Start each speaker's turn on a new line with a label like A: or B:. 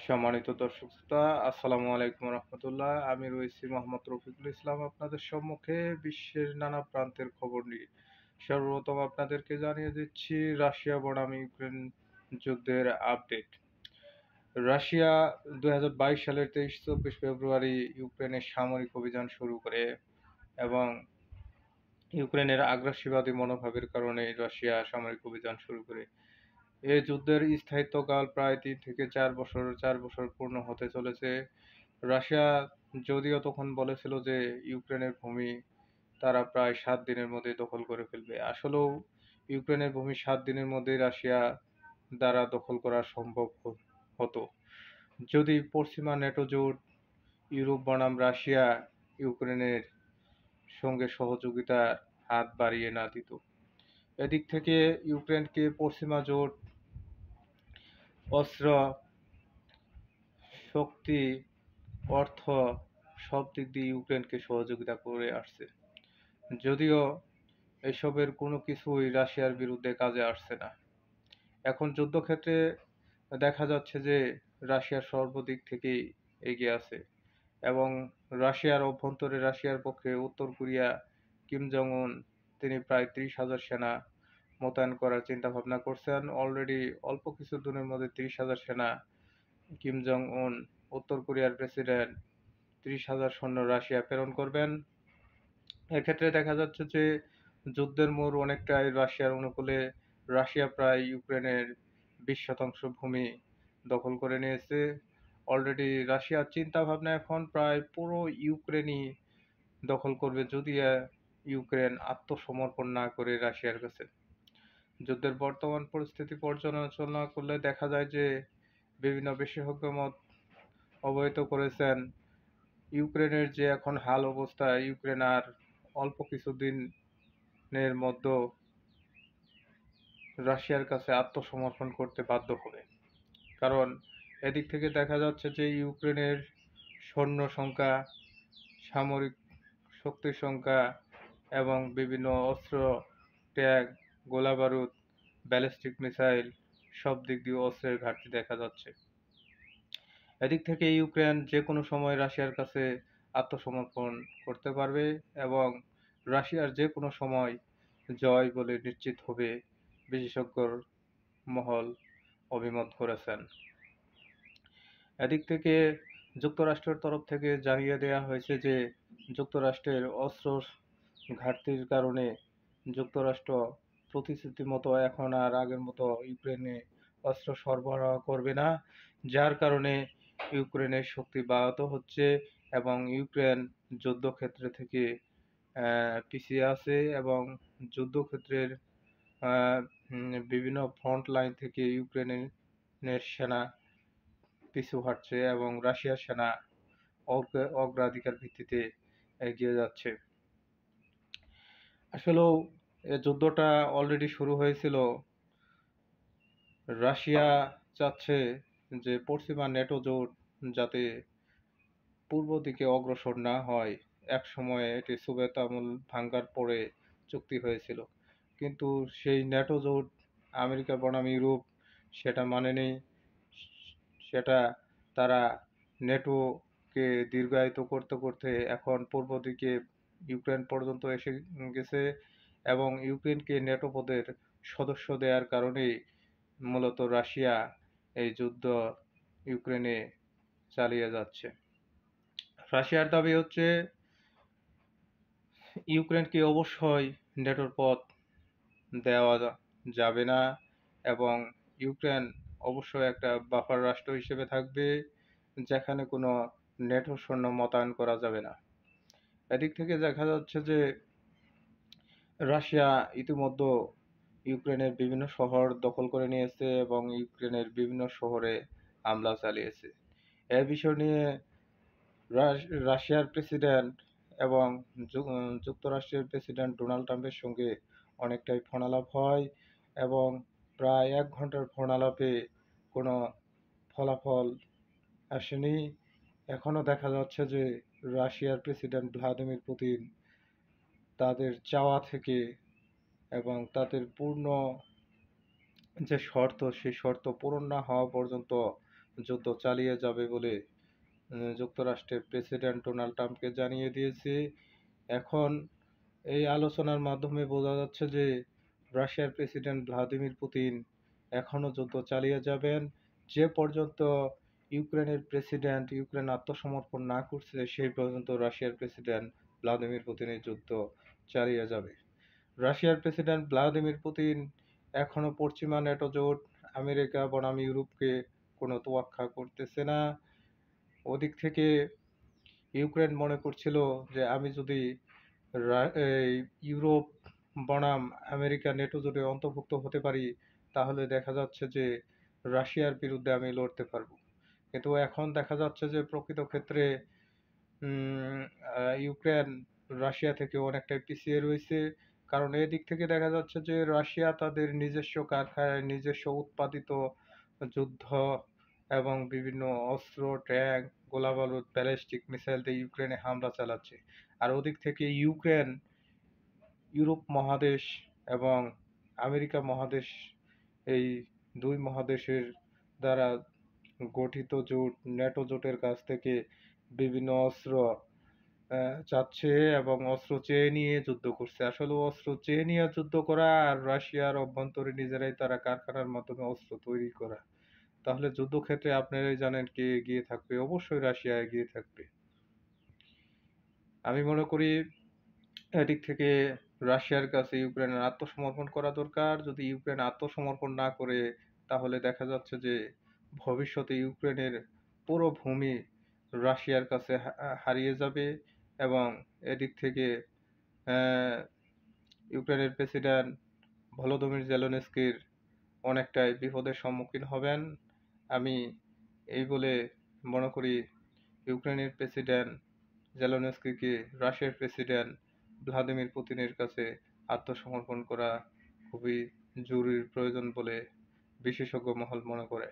A: সম্মানিত দর্শক শ্রোতা, আসসালামু আলাইকুম রহমতুল্লাহ। আমি রয়েছি মোহাম্মদ রফিকুল ইসলাম আপনাদের সম্মুখে বিশ্বের নানা প্রান্তের খবর নিয়ে। সর্বপ্রথম আপনাদেরকে জানিয়ে দিচ্ছি রাশিয়া বনাম ইউক্রেন যুদ্ধের আপডেট। রাশিয়া 2022 সালের 23-24 ফেব্রুয়ারি ইউক্রেনের সামরিক অভিযান শুরু করে এবং ইউক্রেনের আগ্রাসীবাদী মনোভাবের কারণে রাশিয়া সামরিক অভিযান শুরু করে। এই যুদ্ধের স্থায়িত্বকাল প্রায় 3 থেকে 4 বছর। 4 বছর পূর্ণ হতে চলেছে। রাশিয়া যদিও তখন বলেছিল যে ইউক্রেনের ভূমি তারা প্রায় 7 দিনের মধ্যে দখল করে ফেলবে। আসলেও ইউক্রেনের ভূমি 7 দিনের মধ্যে রাশিয়া দ্বারা দখল করা সম্ভব হতো যদি পশ্চিমা ন্যাটো জোট ইউরোপ বনাম রাশিয়া ইউক্রেনের সঙ্গে সহযোগিতার হাত বাড়িয়ে না দিত। এদিক থেকে ইউক্রেনকে পশ্চিমা জোট অস্ত্র, শক্তি, অর্থ সব দিক দিয়ে ইউক্রেনকে সহযোগিতা করে আসছে। যদিও এসবের কোনো কিছুই রাশিয়ার বিরুদ্ধে কাজে আসছে না। এখন যুদ্ধক্ষেত্রে দেখা যাচ্ছে যে রাশিয়া সর্বদিক থেকেই এগিয়ে আছে এবং রাশিয়ার অভ্যন্তরে রাশিয়ার পক্ষে উত্তর কোরিয়া কিম জং উন তিনি প্রায় 30,000 সেনা মোতায়েন করার চিন্তা ভাবনা করছেন। অলরেডি অল্প কিছু দিনের মধ্যে 30,000 সেনা কিম জং উন উত্তর কোরিয়ার প্রেসিডেন্ট 30,000 সৈন্য রাশিয়া প্রেরণ করবেন। এক্ষেত্রে দেখা যাচ্ছে যে যুদ্ধের মোড় অনেকটাই রাশিয়ার অনুকূলে। রাশিয়া প্রায় ইউক্রেনের 20% ভূমি দখল করে নিয়েছে। অলরেডি রাশিয়ার চিন্তা ভাবনা এখন প্রায় পুরো ইউক্রেনই দখল করবে যদি ইউক্রেন আত্মসমর্পণ না করে রাশিয়ার কাছে। যুদ্ধের বর্তমান পরিস্থিতি পর্যালোচনা করলে দেখা যায় যে বিভিন্ন বিশেষজ্ঞ মত অবহিত করেছেন ইউক্রেনের যে এখন হাল অবস্থা, ইউক্রেন আর অল্প কিছুদিনের মধ্যে রাশিয়ার কাছে আত্মসমর্পণ করতে বাধ্য হবে। কারণ এদিক থেকে দেখা যাচ্ছে যে ইউক্রেনের সৈন্য সংখ্যা, সামরিক শক্তির সংখ্যা এবং বিভিন্ন অস্ত্র, ট্যাঙ্ক, গোলাবারুদ, ব্যালিস্টিক মিসাইল সব দিক দিয়ে অস্ত্রের ঘাটতি দেখা যাচ্ছে। এদিক থেকে ইউক্রেন যে কোনো সময় রাশিয়ার কাছে আত্মসমর্পণ করতে পারবে এবং রাশিয়ার যে কোনো সময় জয় বলে নিশ্চিত হবে বিশেষজ্ঞর মহল অভিমত করেছেন। এদিক থেকে যুক্তরাষ্ট্রের তরফ থেকে জানিয়ে দেওয়া হয়েছে যে যুক্তরাষ্ট্রের অস্ত্র ঘাটতির কারণে যুক্তরাষ্ট্র প্রতিশ্রুতি মতো এখন আর আগের মতো ইউক্রেনে অস্ত্র সরবরাহ করবে না, যার কারণে ইউক্রেনের শক্তি ব্যাহত হচ্ছে এবং ইউক্রেন যুদ্ধক্ষেত্র থেকে পিছিয়ে আছে এবং যুদ্ধক্ষেত্রের বিভিন্ন ফ্রন্ট লাইন থেকে ইউক্রেনের সেনা পিছু হটছে এবং রাশিয়ার সেনা অগ্রাধিকার ভিত্তিতে এগিয়ে যাচ্ছে। আসলেও যুদ্ধটা অলরেডি শুরু হয়েছিল। রাশিয়া চাচ্ছে যে পশ্চিমা ন্যাটো জোট যাতে পূর্ব দিকে অগ্রসর না হয়। এক সময়ে এটি সোভিয়েত আমল ভাঙ্গার পরে চুক্তি হয়েছিল, কিন্তু সেই ন্যাটো জোট আমেরিকা বনাম ইউরোপ সেটা মানেনি। সেটা তারা ন্যাটোকে দীর্ঘায়িত করতে করতে এখন পূর্ব দিকে ইউক্রেন পর্যন্ত এসে গেছে এবং ইউক্রেনকে ন্যাটো পদের সদস্য দেওয়ার কারণেই মূলত রাশিয়া এই যুদ্ধ ইউক্রেনে চালিয়ে যাচ্ছে। রাশিয়ার দাবি হচ্ছে ইউক্রেনকে অবশ্যই ন্যাটোর পথ দেওয়া যাবে না এবং ইউক্রেন অবশ্যই একটা বাফার রাষ্ট্র হিসেবে থাকবে যেখানে কোনো ন্যাটো সৈন্য মোতায়েন করা যাবে না। এদিক থেকে দেখা যাচ্ছে যে রাশিয়া ইতিমধ্যে ইউক্রেনের বিভিন্ন শহর দখল করে নিয়েছে এবং ইউক্রেনের বিভিন্ন শহরে হামলা চালিয়েছে। এ বিষয় নিয়ে রাশিয়ার প্রেসিডেন্ট এবং যুক্তরাষ্ট্রের প্রেসিডেন্ট ডোনাল্ড ট্রাম্পের সঙ্গে অনেকটাই ফোনালাপ হয় এবং প্রায় 1 ঘন্টার ফোনালাপে কোনো ফলাফল আসেনি। এখনও দেখা যাচ্ছে যে রাশিয়ার প্রেসিডেন্ট ভ্লাদিমির পুতিন তাদের চাওয়া থেকে এবং তাদের পূর্ণ যে শর্ত সেই শর্ত পূরণ না হওয়া পর্যন্ত যুদ্ধ চালিয়ে যাবে বলে যুক্তরাষ্ট্রের প্রেসিডেন্ট ডোনাল্ড ট্রাম্পকে জানিয়ে দিয়েছে। এখন এই আলোচনার মাধ্যমে বোঝা যাচ্ছে যে রাশিয়ার প্রেসিডেন্ট ভ্লাদিমির পুতিন এখনো যুদ্ধ চালিয়ে যাবেন। যে পর্যন্ত ইউক্রেন আত্মসমর্পণ না করছে সেই পর্যন্ত রাশিয়ার প্রেসিডেন্ট ভ্লাদিমির পুতিন এই যুদ্ধ চালিয়ে যাবে। রাশিয়ার প্রেসিডেন্ট ভ্লাদিমির পুতিন এখনো পশ্চিমা ন্যাটো জোট, আমেরিকা বনাম ইউরোপকে কোনো তোয়াক্কা করতেছে না। ওদিক থেকে ইউক্রেন মনে করছিল যে আমি যদি এই ইউরোপ বনাম আমেরিকা নেটো জোটে অন্তর্ভুক্ত হতে পারি তাহলে দেখা যাচ্ছে যে রাশিয়ার বিরুদ্ধে আমি লড়তে পারবো। কিন্তু এখন দেখা যাচ্ছে যে প্রকৃত ক্ষেত্রে উম, ইউক্রেন রাশিয়া থেকে অনেকটাই পিছিয়ে রয়েছে। কারণ এদিক থেকে দেখা যাচ্ছে যে রাশিয়া তাদের নিজস্ব কারখানায় নিজস্ব উৎপাদিত যুদ্ধ এবং বিভিন্ন অস্ত্র, ট্যাঙ্ক, গোলাবারুদ, ব্যালিস্টিক মিসাইল দিয়ে ইউক্রেনে হামলা চালাচ্ছে। আর ওদিক থেকে ইউক্রেন ইউরোপ মহাদেশ এবং আমেরিকা মহাদেশ, এই দুই মহাদেশের দ্বারা গঠিত জোট ন্যাটো জোটের কাছ থেকে বিভিন্ন অস্ত্র চাচ্ছে এবং অস্ত্র চেয়ে নিয়ে যুদ্ধ করছে। আসলে অস্ত্র চেয়ে নিয়ে যুদ্ধ করা আর রাশিয়ার অভ্যন্তরে নিজেরাই তারা কারখানার মাধ্যমে অস্ত্র তৈরি করা, তাহলে যুদ্ধক্ষেত্রে আপনারাই জানেন কে এগিয়ে থাকবে। অবশ্যই রাশিয়া এগিয়ে থাকবে। আমি মনে করি এদিক থেকে রাশিয়ার কাছে ইউক্রেনের আত্মসমর্পণ করা দরকার। যদি ইউক্রেন আত্মসমর্পণ না করে তাহলে দেখা যাচ্ছে যে ভবিষ্যতে ইউক্রেনের পুরো ভূমি রাশিয়ার কাছে হারিয়ে যাবে এবং এদিক থেকে আহ, ইউক্রেনের প্রেসিডেন্ট ভলোদিমির জেলেনস্কির অনেকটাই বিপদের সম্মুখীন হবেন। আমি এই বলে মনে করি ইউক্রেনের প্রেসিডেন্ট জেলেনস্কিকে রাশিয়ার প্রেসিডেন্ট ভ্লাদিমির পুতিনের কাছে আত্মসমর্পণ করা খুবই জরুরি প্রয়োজন বলে বিশেষজ্ঞ মহল মনে করে।